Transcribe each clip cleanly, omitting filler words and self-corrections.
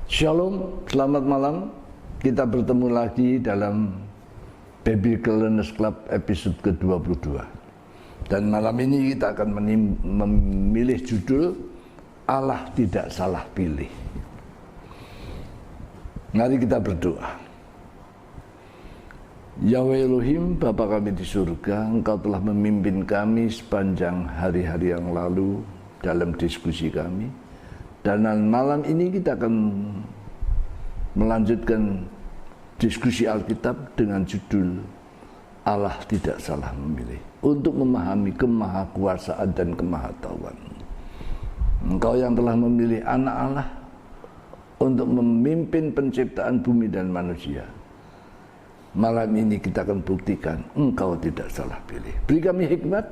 Shalom, selamat malam. Kita bertemu lagi dalam Biblical Learners Club episode ke-22. Dan malam ini kita akan memilih judul Allah tidak salah pilih. Mari kita berdoa. Yahweh Elohim, Bapa kami di surga, Engkau telah memimpin kami sepanjang hari-hari yang lalu dalam diskusi kami. Dan malam ini kita akan melanjutkan diskusi Alkitab dengan judul Allah tidak salah memilih, untuk memahami kemahakuasaan dan kemahatauan. Engkau yang telah memilih anak Allah untuk memimpin penciptaan bumi dan manusia. Malam ini kita akan buktikan Engkau tidak salah pilih. Beri kami hikmat,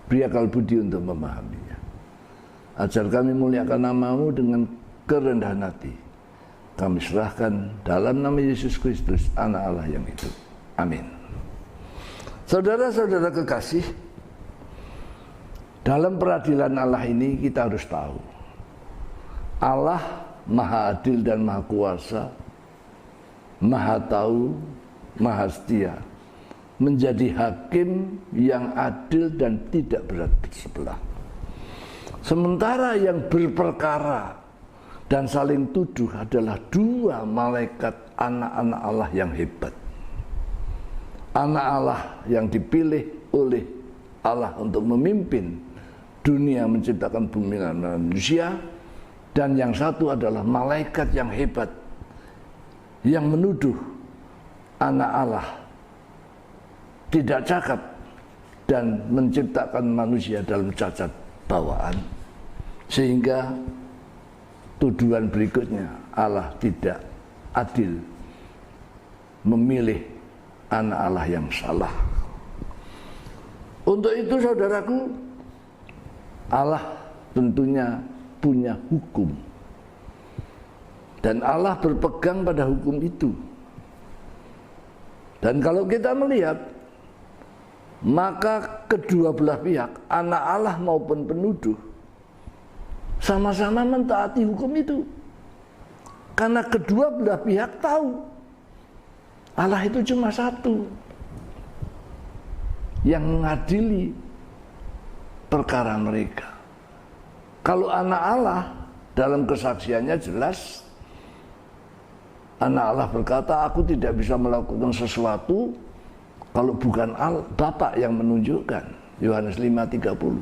beri akal budi untuk memahaminya. Ajar kami muliakan nama-Mu dengan kerendahan hati. Kami serahkan dalam nama Yesus Kristus, Anak Allah yang hidup. Amin. Saudara-saudara kekasih, dalam peradilan Allah ini kita harus tahu, Allah Maha Adil dan Maha Kuasa, Maha Tahu, Maha Setia, menjadi hakim yang adil dan tidak berat sebelah. Sementara yang berperkara dan saling tuduh adalah dua malaikat anak-anak Allah yang hebat. Anak Allah yang dipilih oleh Allah untuk memimpin dunia, menciptakan bumi dan manusia. Dan yang satu adalah malaikat yang hebat yang menuduh anak Allah tidak cakap dan menciptakan manusia dalam cacat bawaan, sehingga tuduhan berikutnya Allah tidak adil memilih anak Allah yang salah. Untuk itu saudaraku, Allah tentunya punya hukum, dan Allah berpegang pada hukum itu. Dan kalau kita melihat, maka kedua belah pihak, anak Allah maupun penuduh, sama-sama mentaati hukum itu. Karena kedua belah pihak tahu Allah itu cuma satu yang mengadili perkara mereka. Kalau anak Allah dalam kesaksiannya jelas, anak Allah berkata, aku tidak bisa melakukan sesuatu kalau bukan Bapa yang menunjukkan. Yohanes 5:30.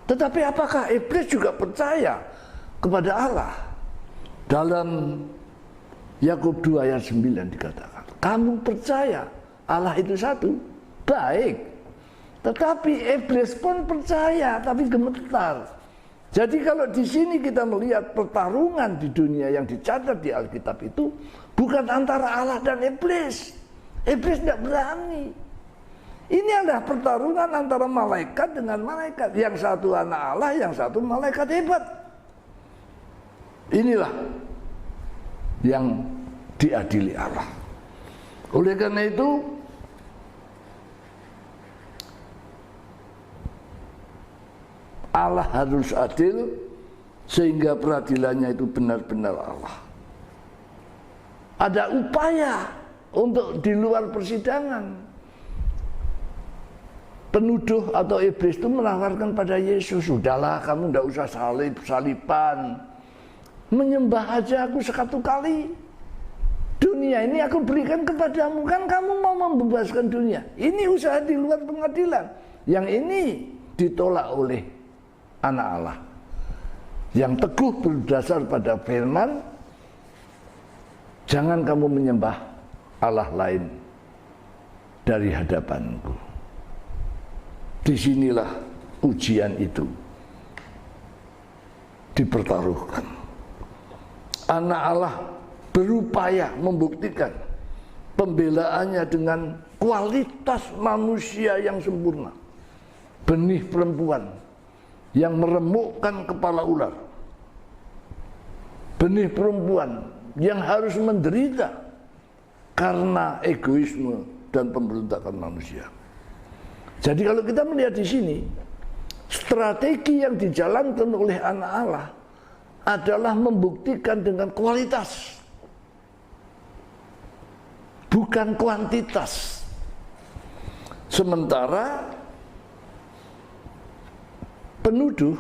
Tetapi apakah iblis juga percaya kepada Allah? Dalam Yakub 2 ayat 9 dikatakan, kamu percaya Allah itu satu? Baik. Tetapi iblis pun percaya, tapi gemetar. Jadi kalau di sini kita melihat pertarungan di dunia yang dicatat di Alkitab itu bukan antara Allah dan iblis. Iblis tidak berani. Ini adalah pertarungan antara malaikat dengan malaikat. Yang satu anak Allah, yang satu malaikat hebat. Inilah yang diadili Allah. Oleh karena itu, Allah harus adil sehingga peradilannya itu benar-benar Allah. Ada upaya untuk di luar persidangan. Penuduh atau iblis itu menawarkan pada Yesus, sudahlah kamu tidak usah saliban, menyembah aja aku sekatu kali. Dunia ini aku berikan kepadamu, kan kamu mau membebaskan dunia. Ini usaha di luar pengadilan. Yang ini ditolak oleh anak Allah yang teguh berdasar pada firman, jangan kamu menyembah Allah lain dari hadapanku. Disinilah ujian itu dipertaruhkan. Anak Allah berupaya membuktikan pembelaannya dengan kualitas manusia yang sempurna. Benih perempuan yang meremukkan kepala ular. Benih perempuan yang harus menderita karena egoisme dan pemberontakan manusia. Jadi kalau kita melihat di sini, strategi yang dijalankan oleh anak Allah adalah membuktikan dengan kualitas, bukan kuantitas. Sementara penuduh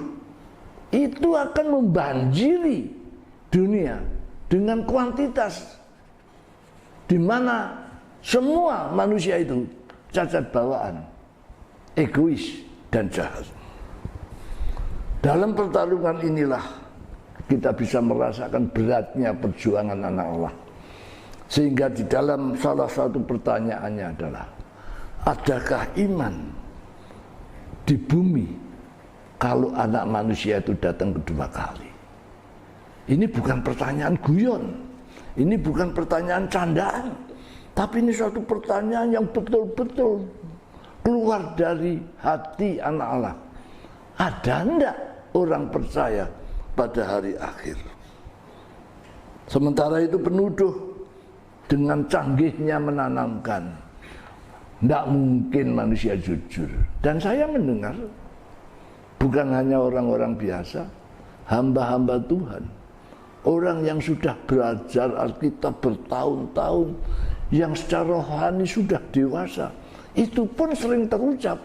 itu akan membanjiri dunia dengan kuantitas, di mana semua manusia itu cacat bawaan, egois dan jahat. Dalam pertarungan inilah kita bisa merasakan beratnya perjuangan anak Allah. Sehingga di dalam salah satu pertanyaannya adalah, adakah iman di bumi kalau anak manusia itu datang kedua kali? Ini bukan pertanyaan guyon, ini bukan pertanyaan candaan, tapi ini suatu pertanyaan yang betul-betul keluar dari hati anak Allah. Ada enggak orang percaya pada hari akhir? Sementara itu penuduh dengan canggihnya menanamkan, enggak mungkin manusia jujur. Dan saya mendengar bukan hanya orang-orang biasa, hamba-hamba Tuhan, orang yang sudah belajar Alkitab bertahun-tahun, yang secara rohani sudah dewasa, itu pun sering terucap,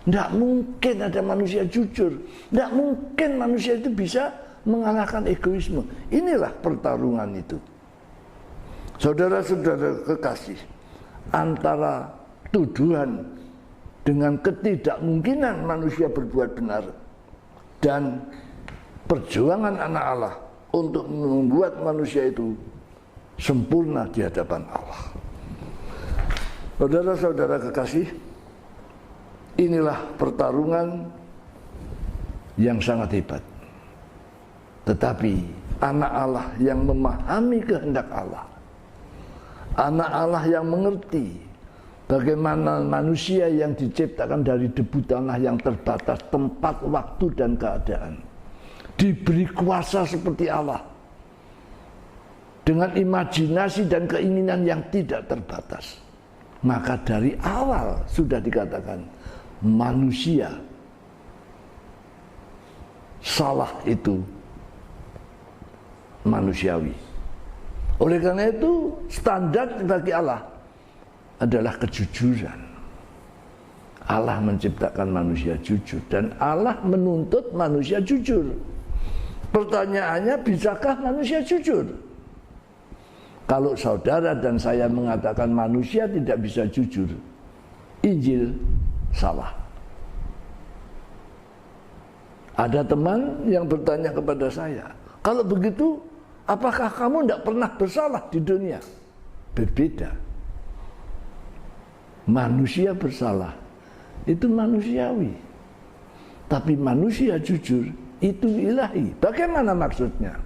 tidak mungkin ada manusia jujur, tidak mungkin manusia itu bisa mengalahkan egoisme. Inilah pertarungan itu. Saudara-saudara kekasih, antara tuduhan dengan ketidakmungkinan manusia berbuat benar dan perjuangan anak Allah untuk membuat manusia itu sempurna di hadapan Allah. Saudara-saudara kekasih, inilah pertarungan yang sangat hebat. Tetapi anak Allah yang memahami kehendak Allah, anak Allah yang mengerti bagaimana manusia yang diciptakan dari debu tanah yang terbatas tempat, waktu, dan keadaan, diberi kuasa seperti Allah, dengan imajinasi dan keinginan yang tidak terbatas. Maka dari awal sudah dikatakan manusia salah itu manusiawi. Oleh karena itu standar bagi Allah adalah kejujuran. Allah menciptakan manusia jujur dan Allah menuntut manusia jujur. Pertanyaannya, bisakah manusia jujur? Kalau saudara dan saya mengatakan manusia tidak bisa jujur, Injil salah. Ada teman yang bertanya kepada saya, kalau begitu apakah kamu tidak pernah bersalah di dunia? Berbeda. Manusia bersalah itu manusiawi, tapi manusia jujur itu ilahi. Bagaimana maksudnya?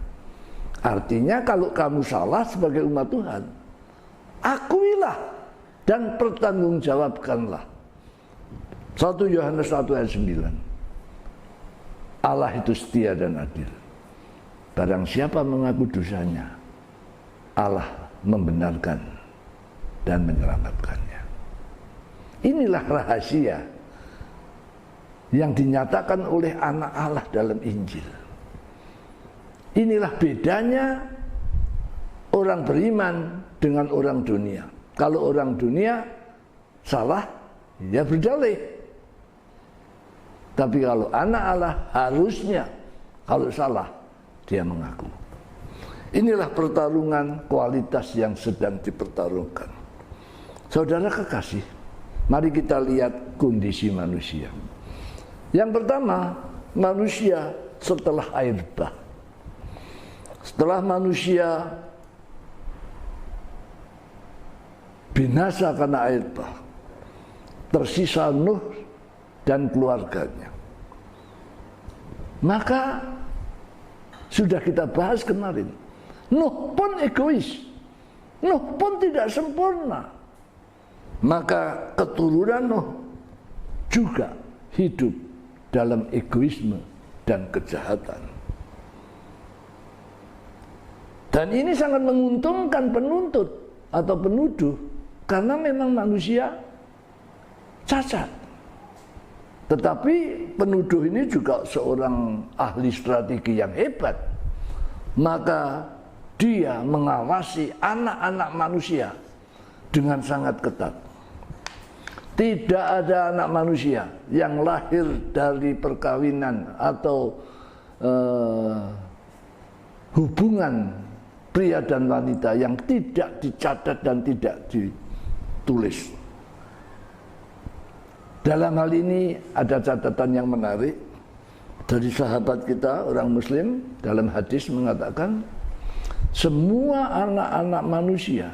Artinya kalau kamu salah sebagai umat Tuhan, akuilah dan pertanggungjawabkanlah. 1 Yohanes 1 ayat 9. Allah itu setia dan adil. Barang siapa mengaku dosanya, Allah membenarkan dan menyelamatkannya. Inilah rahasia yang dinyatakan oleh anak Allah dalam Injil. Inilah bedanya orang beriman dengan orang dunia. Kalau orang dunia salah, ya berdalih. Tapi kalau anak Allah harusnya, kalau salah, dia mengaku. Inilah pertarungan kualitas yang sedang dipertarungkan. Saudara kekasih, mari kita lihat kondisi manusia. Yang pertama, manusia setelah air bah. Setelah manusia binasa karena air bah, tersisa Nuh dan keluarganya. Maka sudah kita bahas kemarin, Nuh pun egois, Nuh pun tidak sempurna. Maka keturunan Nuh juga hidup dalam egoisme dan kejahatan. Dan ini sangat menguntungkan penuntut atau penuduh, karena memang manusia cacat. Tetapi penuduh ini juga seorang ahli strategi yang hebat. maka dia mengawasi anak-anak manusia dengan sangat ketat. Tidak ada anak manusia yang lahir dari perkawinan atau hubungan pria dan wanita yang tidak dicatat dan tidak ditulis. Dalam hal ini ada catatan yang menarik dari sahabat kita orang Muslim. Dalam hadis mengatakan semua anak-anak manusia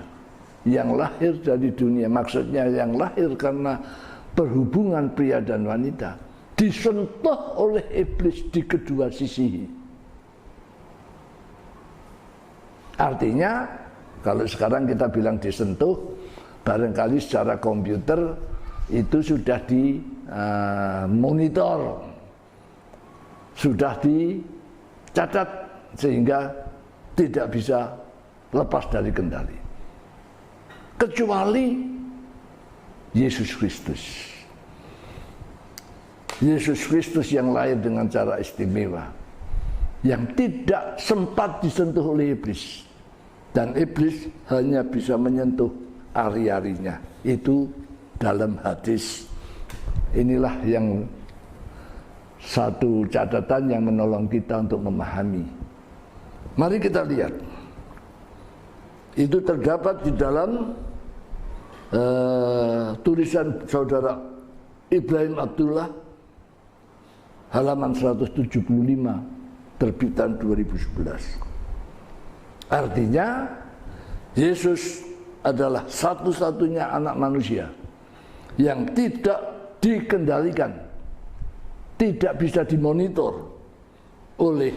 yang lahir dari dunia, maksudnya yang lahir karena perhubungan pria dan wanita, disentuh oleh iblis di kedua sisi. Artinya kalau sekarang kita bilang disentuh, barangkali secara komputer itu sudah dimonitor, sudah dicatat sehingga tidak bisa lepas dari kendali. Kecuali Yesus Kristus. Yesus Kristus yang lahir dengan cara istimewa, yang tidak sempat disentuh oleh iblis. Dan iblis hanya bisa menyentuh ari-arinya. Itu dalam hadis. Inilah yang satu catatan yang menolong kita untuk memahami. Mari kita lihat. Itu terdapat di dalam tulisan saudara Ibrahim Abdullah, halaman 175, terbitan 2011. Artinya Yesus adalah satu-satunya anak manusia yang tidak dikendalikan, tidak bisa dimonitor oleh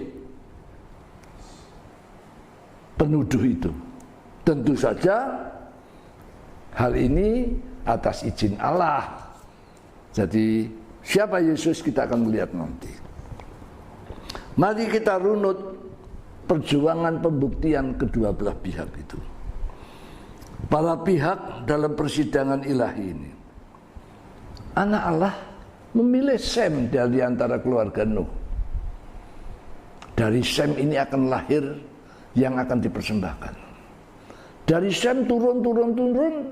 penuduh itu. Tentu saja hal ini atas izin Allah. Jadi siapa Yesus kita akan melihat nanti. Mari kita runut perjuangan pembuktian kedua belah pihak itu. Para pihak dalam persidangan ilahi ini. Anak Allah memilih Sem dari antara keluarga Nuh. Dari Sem ini akan lahir yang akan dipersembahkan. Dari Sem turun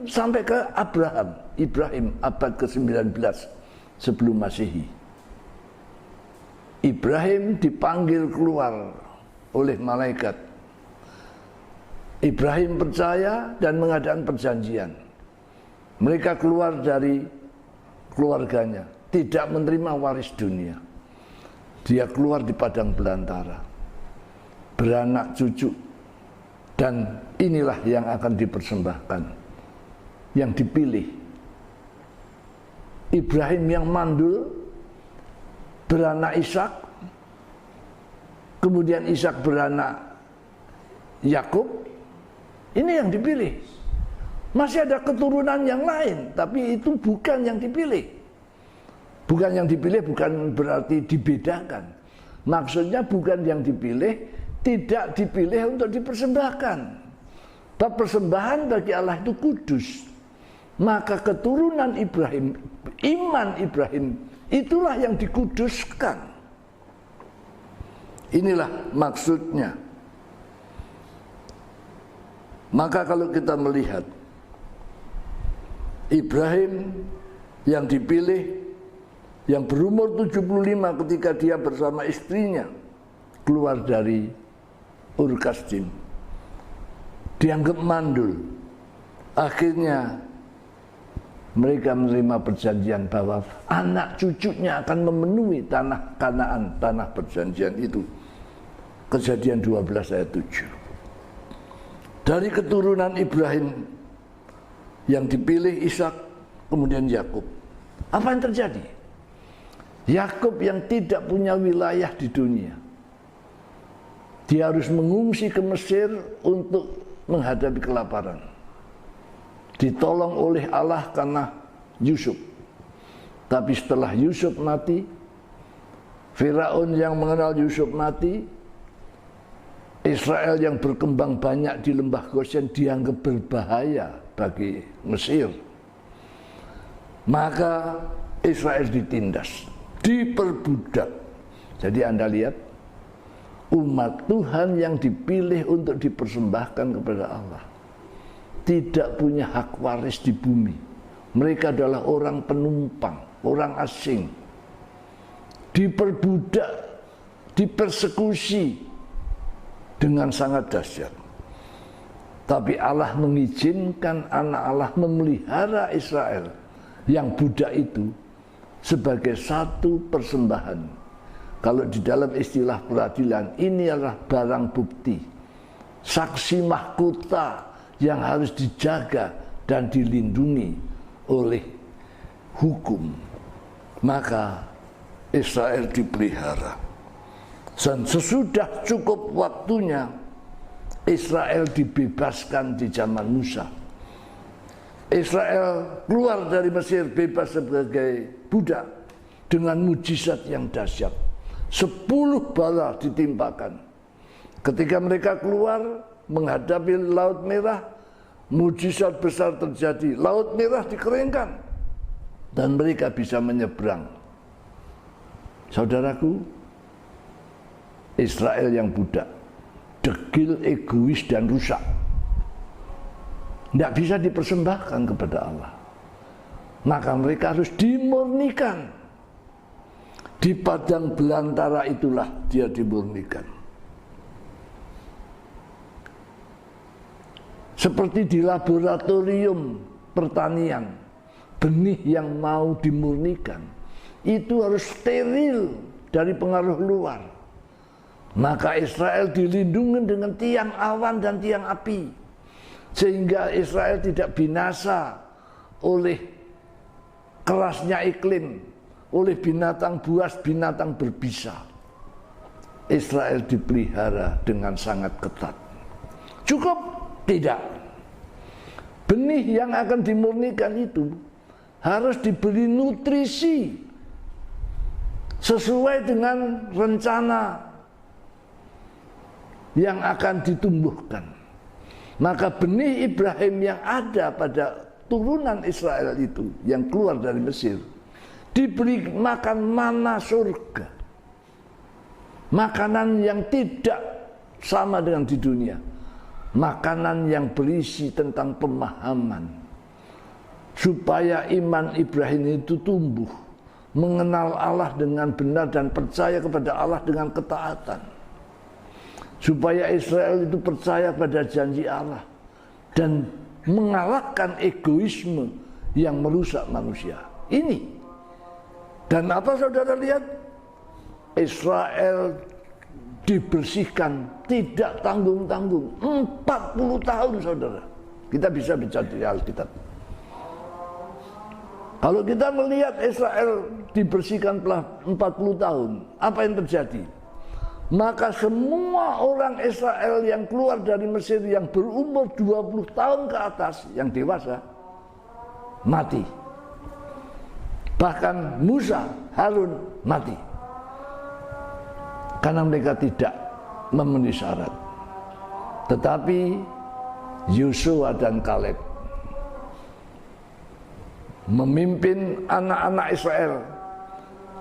sampai ke Ibrahim abad ke-19 sebelum Masehi. Ibrahim dipanggil keluar oleh malaikat. Ibrahim percaya dan mengadakan perjanjian. Mereka keluar dari keluarganya, tidak menerima waris dunia. Dia keluar di padang belantara, beranak cucu. Dan inilah yang akan dipersembahkan, yang dipilih. Ibrahim yang mandul, beranak Ishak, kemudian Ishak beranak Yakub. Ini yang dipilih. Masih ada keturunan yang lain, tapi itu bukan yang dipilih. Bukan yang dipilih bukan berarti dibedakan. Maksudnya bukan yang dipilih, tidak dipilih untuk dipersembahkan. Bab persembahan bagi Allah itu kudus. Maka keturunan Ibrahim, iman Ibrahim, itulah yang dikuduskan. Inilah maksudnya. Maka kalau kita melihat Ibrahim yang dipilih, yang berumur 75 ketika dia bersama istrinya keluar dari Ur Kasdim, dianggap mandul. Akhirnya mereka menerima perjanjian bahwa anak cucunya akan memenuhi tanah Kanaan, tanah perjanjian itu. Kejadian 12 ayat 7. Dari keturunan Ibrahim yang dipilih Ishak, kemudian Yakub. Apa yang terjadi? Yakub yang tidak punya wilayah di dunia, dia harus mengungsi ke Mesir untuk menghadapi kelaparan. Ditolong oleh Allah karena Yusuf. Tapi setelah Yusuf mati, Firaun yang mengenal Yusuf mati, Israel yang berkembang banyak di lembah Goshen dianggap berbahaya bagi Mesir. Maka Israel ditindas, diperbudak. Jadi Anda lihat, umat Tuhan yang dipilih untuk dipersembahkan kepada Allah tidak punya hak waris di bumi. Mereka adalah orang penumpang, orang asing, diperbudak, dipersekusi dengan sangat dahsyat. Tapi Allah mengizinkan anak Allah memelihara Israel yang budak itu sebagai satu persembahan. Kalau di dalam istilah peradilan, ini adalah barang bukti, saksi mahkota yang harus dijaga dan dilindungi oleh hukum. Maka Israel dipelihara. Dan sesudah cukup waktunya, Israel dibebaskan di zaman Musa. Israel keluar dari Mesir bebas sebagai budak dengan mujizat yang dahsyat. 10 bala ditimpakan. Ketika mereka keluar menghadapi Laut Merah, mujizat besar terjadi. Laut Merah dikeringkan dan mereka bisa menyeberang. Saudaraku, Israel yang budak, degil, egois dan rusak, tidak bisa dipersembahkan kepada Allah. Maka mereka harus dimurnikan. Di padang belantara itulah dia dimurnikan. Seperti di laboratorium pertanian, benih yang mau dimurnikan itu harus steril dari pengaruh luar. Maka Israel dilindungi dengan tiang awan dan tiang api, sehingga Israel tidak binasa oleh kerasnya iklim, oleh binatang buas, binatang berbisa. Israel dipelihara dengan sangat ketat. Cukup? Tidak. Benih yang akan dimurnikan itu harus diberi nutrisi sesuai dengan rencana yang akan ditumbuhkan. Maka benih Ibrahim yang ada pada turunan Israel itu yang keluar dari Mesir diberi makan mana surga, makanan yang tidak sama dengan di dunia, makanan yang berisi tentang pemahaman supaya iman Ibrahim itu tumbuh, mengenal Allah dengan benar dan percaya kepada Allah dengan ketaatan, supaya Israel itu percaya pada janji Allah dan mengalahkan egoisme yang merusak manusia. Ini. Dan apa saudara lihat? Israel dibersihkan tidak tanggung-tanggung 40 tahun saudara. Kita bisa baca di Alkitab. Kalau kita melihat Israel dibersihkan telah 40 tahun, apa yang terjadi? Maka semua orang Israel yang keluar dari Mesir yang berumur 20 tahun ke atas, yang dewasa, mati. Bahkan Musa, Harun mati. Karena mereka tidak memenuhi syarat. Tetapi Yosua dan Kaleb memimpin anak-anak Israel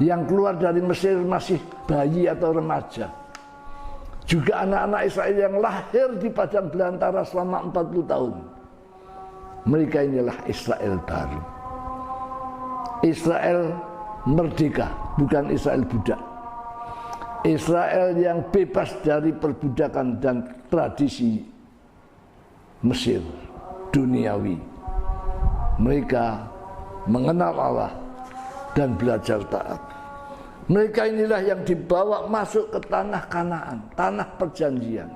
yang keluar dari Mesir masih bayi atau remaja. Juga anak-anak Israel yang lahir di padang belantara selama 40 tahun. Mereka inilah Israel baru. Israel merdeka, bukan Israel budak. Israel yang bebas dari perbudakan dan tradisi Mesir duniawi. Mereka mengenal Allah dan belajar taat. Mereka inilah yang dibawa masuk ke tanah Kanaan, tanah perjanjian.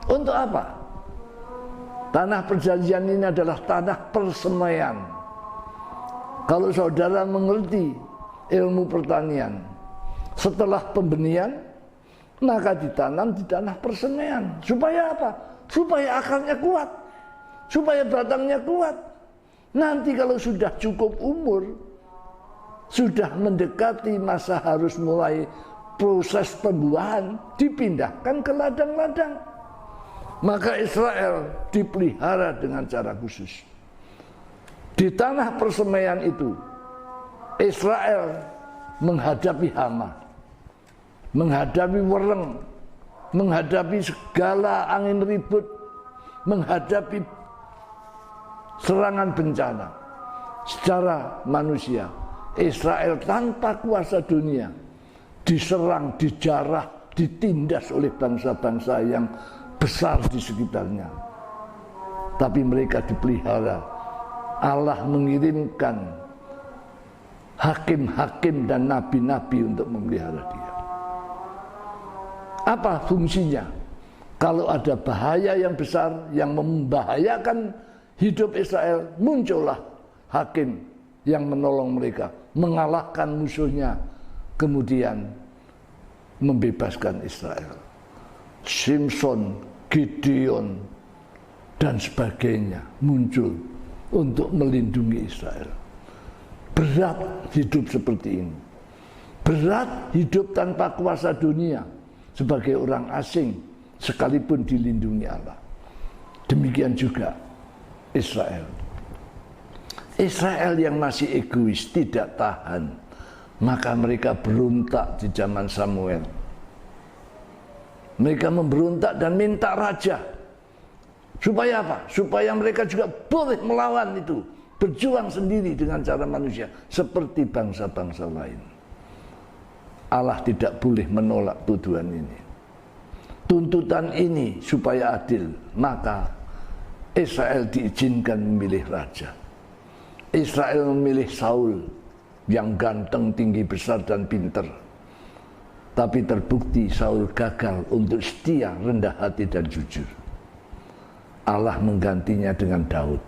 Untuk apa? Tanah perjanjian ini adalah tanah persemaian. Kalau saudara mengerti ilmu pertanian, setelah pembenihan, maka ditanam di tanah persemaian. Supaya apa? Supaya akarnya kuat, supaya batangnya kuat. Nanti kalau sudah cukup umur, sudah mendekati masa harus mulai proses pembuahan, dipindahkan ke ladang-ladang. Maka Israel dipelihara dengan cara khusus. Di tanah persemaian itu, Israel menghadapi hama, menghadapi wereng, menghadapi segala angin ribut, menghadapi serangan bencana secara manusia. Israel tanpa kuasa dunia diserang, dijarah, ditindas oleh bangsa-bangsa yang besar di sekitarnya. Tapi mereka dipelihara. Allah mengirimkan hakim-hakim dan nabi-nabi untuk memelihara dia. Apa fungsinya? Kalau ada bahaya yang besar yang membahayakan hidup Israel, muncullah hakim yang menolong mereka, mengalahkan musuhnya, kemudian membebaskan Israel. Simpson, Gideon, dan sebagainya muncul untuk melindungi Israel. Berat hidup seperti ini. Berat hidup tanpa kuasa dunia sebagai orang asing, sekalipun dilindungi Allah. Demikian juga Israel. Israel yang masih egois, tidak tahan, maka mereka berontak di zaman Samuel. Mereka memberontak dan minta raja. Supaya apa? Supaya mereka juga boleh melawan itu, berjuang sendiri dengan cara manusia, seperti bangsa-bangsa lain. Allah tidak boleh menolak tuduhan ini. Tuntutan ini supaya adil, maka Israel diizinkan memilih raja. Israel memilih Saul yang ganteng, tinggi, besar, dan pintar. Tapi terbukti Saul gagal untuk setia, rendah hati, dan jujur. Allah menggantinya dengan Daud.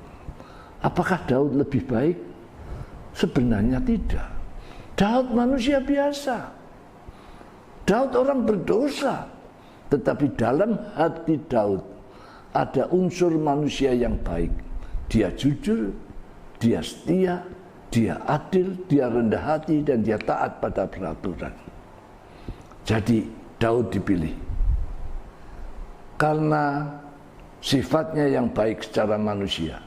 Apakah Daud lebih baik? Sebenarnya tidak. Daud manusia biasa. Daud orang berdosa. Tetapi dalam hati Daud ada unsur manusia yang baik. Dia jujur, dia setia, dia adil, dia rendah hati, dan dia taat pada peraturan. Jadi Daud dipilih karena sifatnya yang baik secara manusia.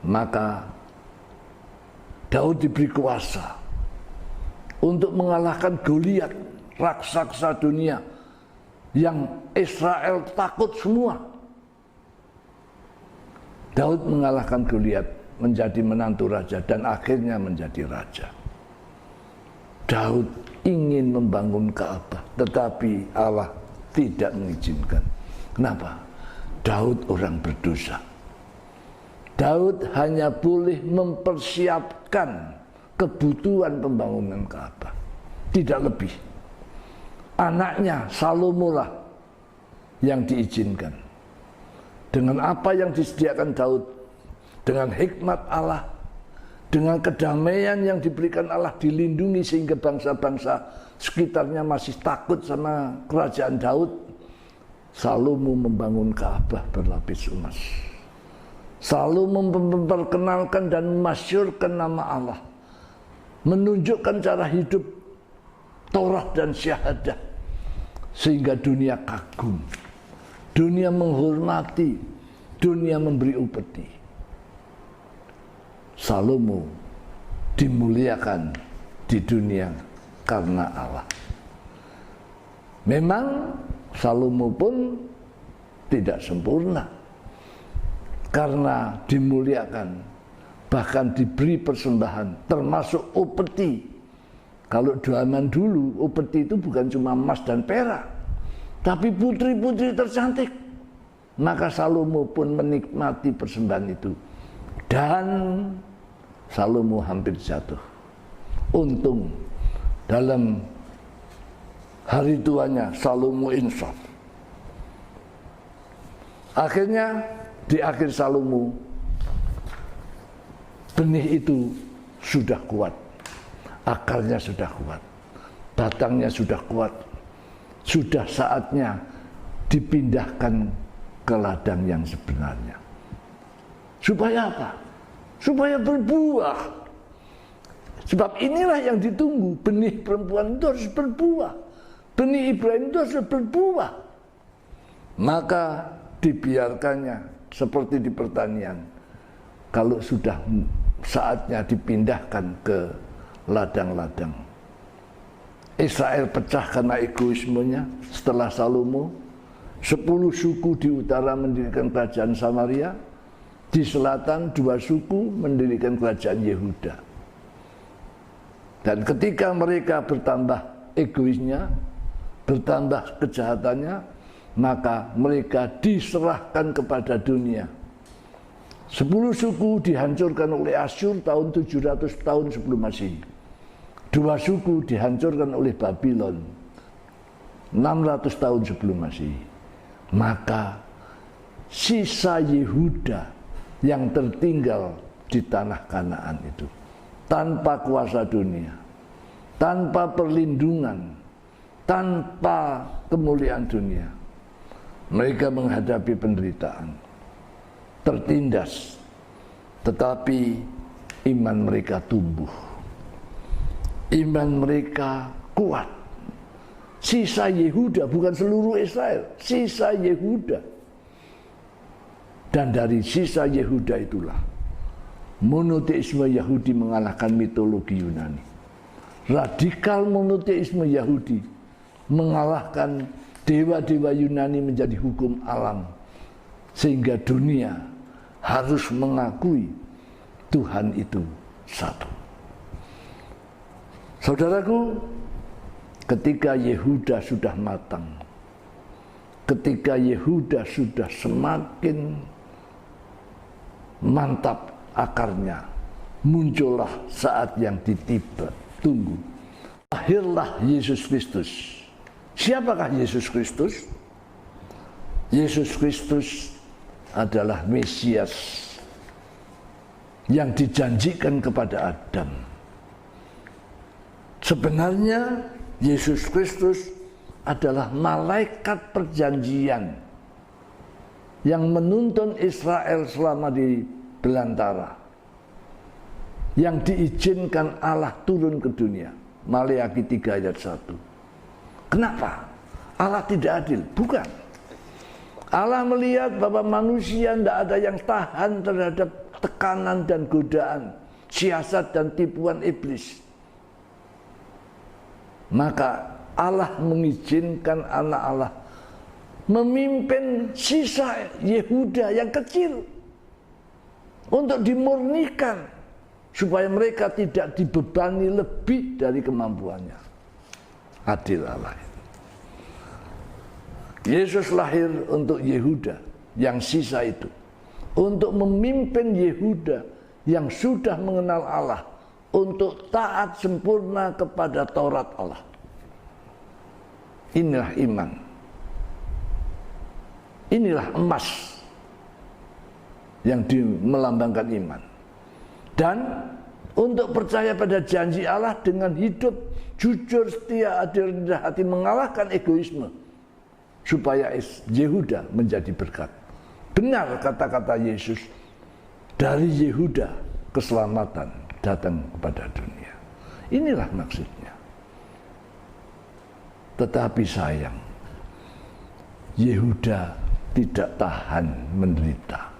Maka Daud diberi kuasa untuk mengalahkan Goliat, raksasa dunia yang Israel takut semua. Daud mengalahkan Goliat, menjadi menantu raja, dan akhirnya menjadi raja. Daud ingin membangun Ka'bah, tetapi Allah tidak mengizinkan. Kenapa? Daud orang berdosa. Daud hanya boleh mempersiapkan kebutuhan pembangunan Ka'bah, tidak lebih. Anaknya Salomo lah yang diizinkan. Dengan apa yang disediakan Daud, dengan hikmat Allah, dengan kedamaian yang diberikan Allah, dilindungi sehingga bangsa-bangsa sekitarnya masih takut sama kerajaan Daud. Salomo membangun Ka'bah berlapis emas. Salomo memperkenalkan dan memasyurkan nama Allah, menunjukkan cara hidup Taurat dan syahadah, sehingga dunia kagum, dunia menghormati, dunia memberi upeti. Salomo dimuliakan di dunia karena Allah. Memang Salomo pun tidak sempurna, karena dimuliakan, bahkan diberi persembahan, termasuk upeti. Kalau zaman dulu, upeti itu bukan cuma emas dan perak, tapi putri-putri tercantik. Maka Salomo pun menikmati persembahan itu. Dan Salomo hampir jatuh. Untung dalam hari tuanya Salomo insaf. Akhirnya di akhir Salomo, benih itu sudah kuat, akarnya sudah kuat, batangnya sudah kuat, sudah saatnya dipindahkan ke ladang yang sebenarnya. Supaya apa? Supaya berbuah. Sebab inilah yang ditunggu, benih perempuan itu harus berbuah, benih Ibrahim itu harus berbuah. Maka dibiarkannya seperti di pertanian. Kalau sudah saatnya dipindahkan ke ladang-ladang, Israel pecah karena egoismenya. Setelah Salomo, 10 suku di utara mendirikan kerajaan Samaria, di selatan 2 suku mendirikan kerajaan Yehuda. Dan ketika mereka bertambah egoisnya, bertambah kejahatannya, maka mereka diserahkan kepada dunia. 10 suku dihancurkan oleh Asyur tahun 700 tahun sebelum Masehi. 2 suku dihancurkan oleh Babylon 600 tahun sebelum Masehi. Maka sisa Yehuda yang tertinggal di tanah Kanaan itu, tanpa kuasa dunia, tanpa perlindungan, tanpa kemuliaan dunia, mereka menghadapi penderitaan, tertindas, tetapi iman mereka tumbuh, iman mereka kuat. Sisa Yehuda, bukan seluruh Israel, sisa Yehuda. Dan dari sisa Yehuda itulah monoteisme Yahudi mengalahkan mitologi Yunani. Radikal monoteisme Yahudi mengalahkan dewa-dewa Yunani menjadi hukum alam, sehingga dunia harus mengakui Tuhan itu satu. Saudaraku, ketika Yehuda sudah matang, ketika Yehuda sudah semakin mantap akarnya, muncullah saat yang ditunggu. Lahirlah Yesus Kristus. Siapakah Yesus Kristus? Yesus Kristus adalah Mesias yang dijanjikan kepada Adam. Sebenarnya Yesus Kristus adalah malaikat perjanjian yang menuntun Israel selama di belantara, yang diizinkan Allah turun ke dunia. Maleakhi 3 ayat 1. Kenapa? Allah tidak adil? Bukan. Allah melihat bahwa manusia tidak ada yang tahan terhadap tekanan dan godaan, siasat dan tipuan iblis. Maka Allah mengizinkan anak Allah memimpin sisa Yehuda yang kecil untuk dimurnikan supaya mereka tidak dibebani lebih dari kemampuannya. Adil Allah. Yesus lahir untuk Yehuda yang sisa itu, untuk memimpin Yehuda yang sudah mengenal Allah, untuk taat sempurna kepada Taurat Allah. Inilah iman. Inilah emas yang melambangkan iman. Dan untuk percaya pada janji Allah dengan hidup jujur, setia, adil, rendah hati, mengalahkan egoisme, supaya Yehuda menjadi berkat. Benar kata-kata Yesus, dari Yehuda keselamatan datang kepada dunia. Inilah maksudnya. Tetapi sayang, Yehuda tidak tahan menderita.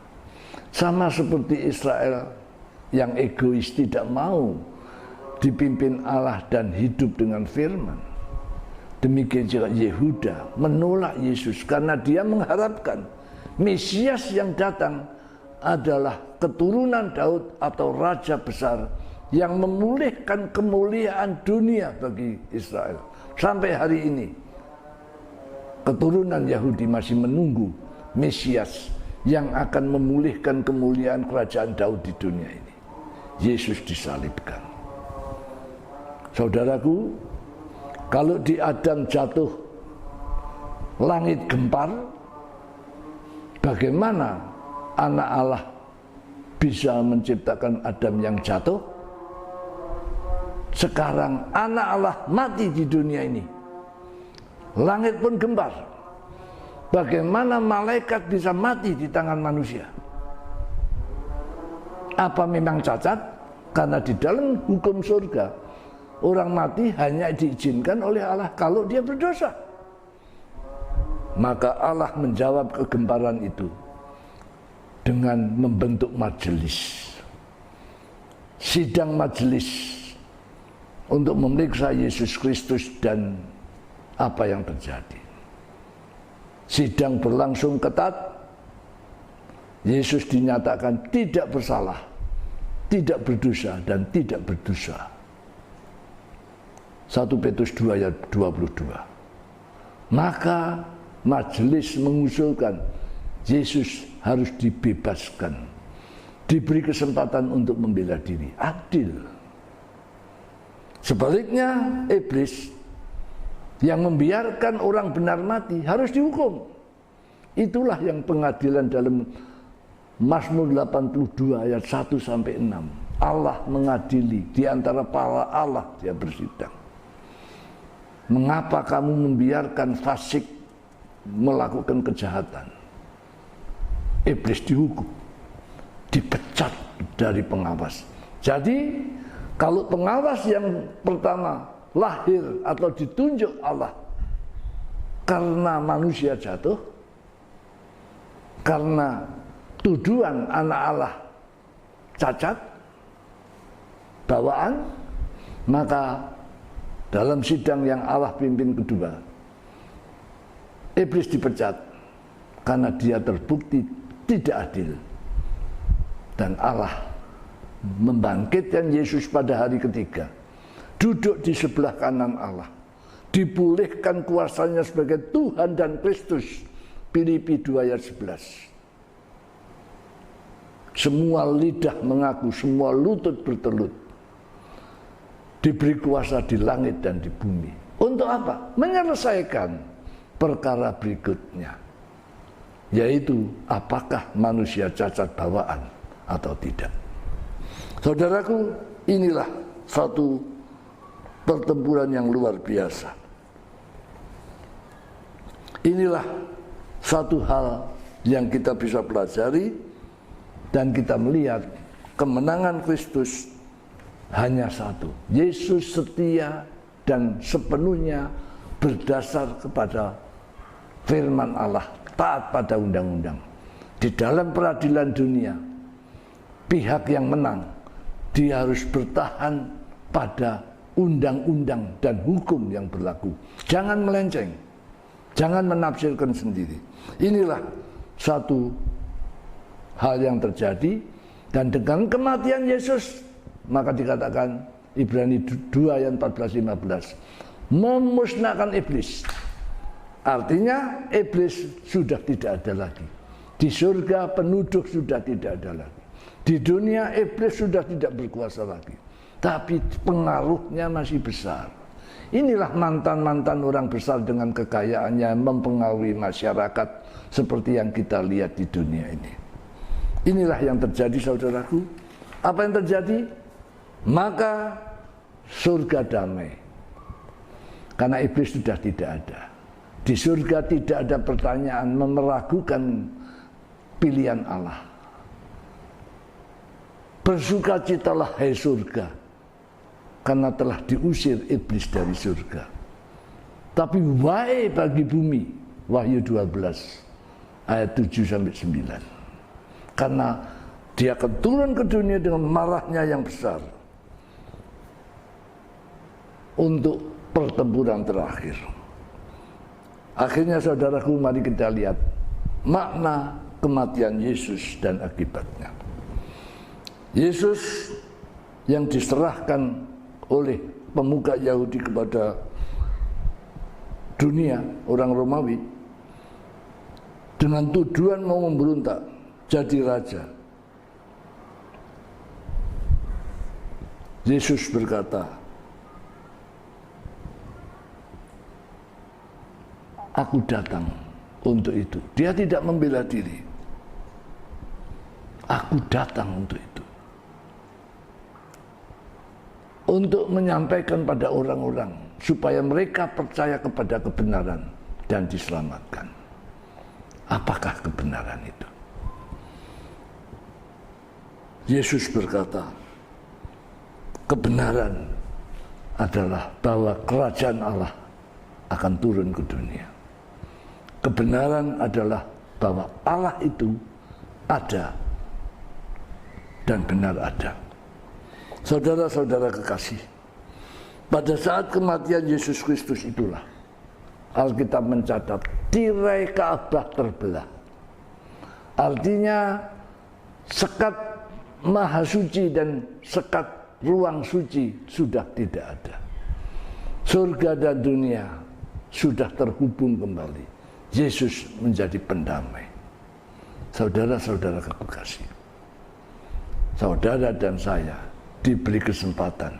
Sama seperti Israel yang egois, tidak mau dipimpin Allah dan hidup dengan firman. Demikian juga Yehuda menolak Yesus karena dia mengharapkan Mesias yang datang adalah keturunan Daud atau raja besar yang memulihkan kemuliaan dunia bagi Israel. Sampai hari ini keturunan Yahudi masih menunggu Mesias yang akan memulihkan kemuliaan kerajaan Daud di dunia ini. Yesus disalibkan. Saudaraku, kalau di Adam jatuh langit gempar, bagaimana anak Allah bisa menciptakan Adam yang jatuh? Sekarang anak Allah mati di dunia ini, langit pun gempar. Bagaimana malaikat bisa mati di tangan manusia? Apa memang cacat? Karena di dalam hukum surga, orang mati hanya diizinkan oleh Allah kalau dia berdosa. Maka Allah menjawab kegemparan itu dengan membentuk majelis. Sidang majelis untuk memeriksa Yesus Kristus dan apa yang terjadi. Sidang berlangsung ketat. Yesus dinyatakan tidak bersalah, tidak berdosa dan tidak berdosa. 1 Petrus 2 ayat 22. Maka majelis mengusulkan Yesus harus dibebaskan, diberi kesempatan untuk membela diri. Adil. Sebaliknya iblis yang membiarkan orang benar mati harus dihukum. Itulah yang pengadilan dalam Mazmur 82 ayat 1 sampai 6. Allah mengadili, di antara para Allah dia bersidang. Mengapa kamu membiarkan fasik melakukan kejahatan? Iblis dihukum, dipecat dari pengawas. Jadi kalau pengawas yang pertama lahir atau ditunjuk Allah karena manusia jatuh, karena tuduhan anak Allah cacat bawaan, maka dalam sidang yang Allah pimpin kedua, iblis dipecat karena dia terbukti tidak adil, dan Allah membangkitkan Yesus pada hari ketiga, duduk di sebelah kanan Allah, dipulihkan kuasanya sebagai Tuhan dan Kristus. Filipi 2 ayat 11. Semua lidah mengaku, semua lutut bertelut. Diberi kuasa di langit dan di bumi. Untuk apa? Menyelesaikan perkara berikutnya, yaitu apakah manusia cacat bawaan atau tidak. Saudaraku, inilah satu pertempuran yang luar biasa. Inilah satu hal yang kita bisa pelajari, dan kita melihat kemenangan Kristus hanya satu. Yesus setia dan sepenuhnya berdasar kepada firman Allah, taat pada undang-undang. Di dalam peradilan dunia, pihak yang menang, dia harus bertahan pada undang-undang dan hukum yang berlaku. Jangan melenceng, jangan menafsirkan sendiri. Inilah satu hal yang terjadi, dan dengan kematian Yesus, maka dikatakan Ibrani 2 ayat 14-15, memusnahkan iblis. Artinya iblis sudah tidak ada lagi. Di surga penuduh sudah tidak ada lagi. Di dunia iblis sudah tidak berkuasa lagi. Tapi pengaruhnya masih besar. Inilah mantan-mantan orang besar dengan kekayaannya mempengaruhi masyarakat seperti yang kita lihat di dunia ini. Inilah yang terjadi, saudaraku. Apa yang terjadi? Maka surga damai. Karena iblis sudah tidak ada. Di surga tidak ada pertanyaan meragukan pilihan Allah. Bersukacitalah hai surga, karena telah diusir iblis dari surga. Tapi wahai bagi bumi, Wahyu 12 ayat 7-9. Karena dia akan turun ke dunia dengan marahnya yang besar untuk pertempuran terakhir. Akhirnya saudaraku, mari kita lihat makna kematian Yesus dan akibatnya. Yesus yang diserahkan oleh pemuka Yahudi kepada dunia, orang Romawi, dengan tujuan mau memberontak jadi raja. Yesus berkata, aku datang untuk itu. Dia tidak membela diri. Aku datang untuk itu. Untuk menyampaikan pada orang-orang supaya mereka percaya kepada kebenaran dan diselamatkan. Apakah kebenaran itu? Yesus berkata, kebenaran adalah bahwa kerajaan Allah akan turun ke dunia. Kebenaran adalah bahwa Allah itu ada dan benar ada. Saudara-saudara kekasih, Pada saat kematian Yesus Kristus itulah Alkitab mencatat tirai Ka'bah terbelah. Artinya sekat maha suci dan sekat ruang suci sudah tidak ada. Surga dan dunia sudah terhubung kembali. Yesus menjadi pendamai. Saudara-saudara kekasih, saudara dan saya diberi kesempatan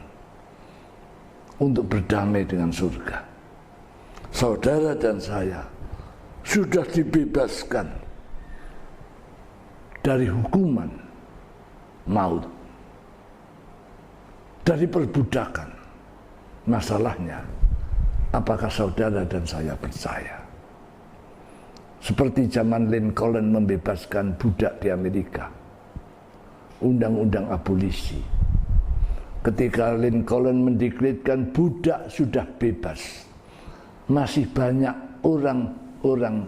untuk berdamai dengan surga. Saudara dan saya sudah dibebaskan dari hukuman maut, dari perbudakan. Masalahnya, apakah saudara dan saya percaya? Seperti zaman Lincoln membebaskan budak di Amerika, undang-undang abolisi. Ketika Lincoln mendekretkan budak sudah bebas, masih banyak orang-orang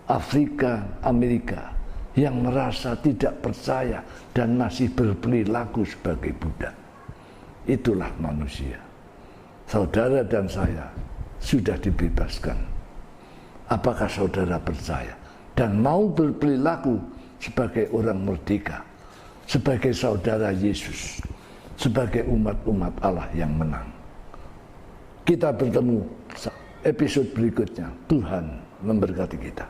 Afrika, Amerika yang merasa tidak percaya dan masih berperilaku sebagai budak. Itulah manusia. Saudara dan saya sudah dibebaskan. Apakah saudara percaya dan mau berperilaku sebagai orang merdeka, sebagai saudara Yesus, sebagai umat-umat Allah yang menang? Kita bertemu episode berikutnya. Tuhan memberkati kita.